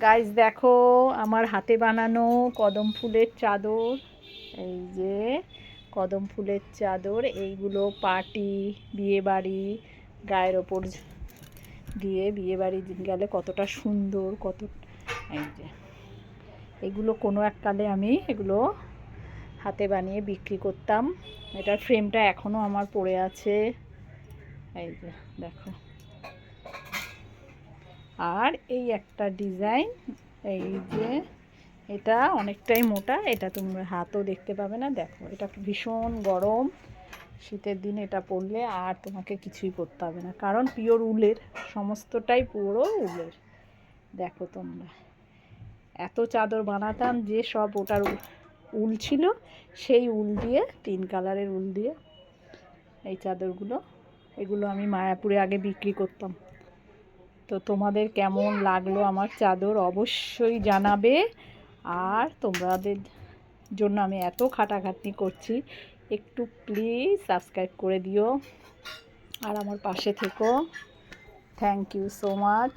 Guys দেখো আমার হাতে বানানো কদম ফুলের চাদর। এই যে কদম ফুলের চাদর, এইগুলো পার্টি, বিয়ে বাড়ি, গায়ের ওপর দিয়ে বিয়ে বাড়ি গেলে কতটা সুন্দর, কত এই যে এগুলো কোনো এককালে আমি এগুলো হাতে বানিয়ে বিক্রি করতাম। এটার ফ্রেমটা এখনও আমার পড়ে আছে। এই যে দেখো, আর এই একটা ডিজাইন, এই যে এটা অনেকটাই মোটা, এটা তোমরা হাতও দেখতে পাবে না। দেখো এটা ভীষণ গরম, শীতের দিনে এটা পরলে আর তোমাকে কিছুই পরতে হবে না, কারণ পিওর উলের, সমস্তটাই পুরো উলের। দেখো তোমরা, এত চাদর বানাতাম যে সব ওটার উল ছিল, সেই উল দিয়ে 3 কালারের উল দিয়ে এই চাদরগুলো, এগুলো আমি মায়াপুরে আগে বিক্রি করতাম। তো তোমাদের কেমন লাগলো আমার চাদর অবশ্যই জানাবে। আর তোমাদের জন্য আমি এত খাটাখাটনি করছি, একটু প্লিজ সাবস্ক্রাইব করে দিও আর আমার পাশে থেকো। Thank you so much.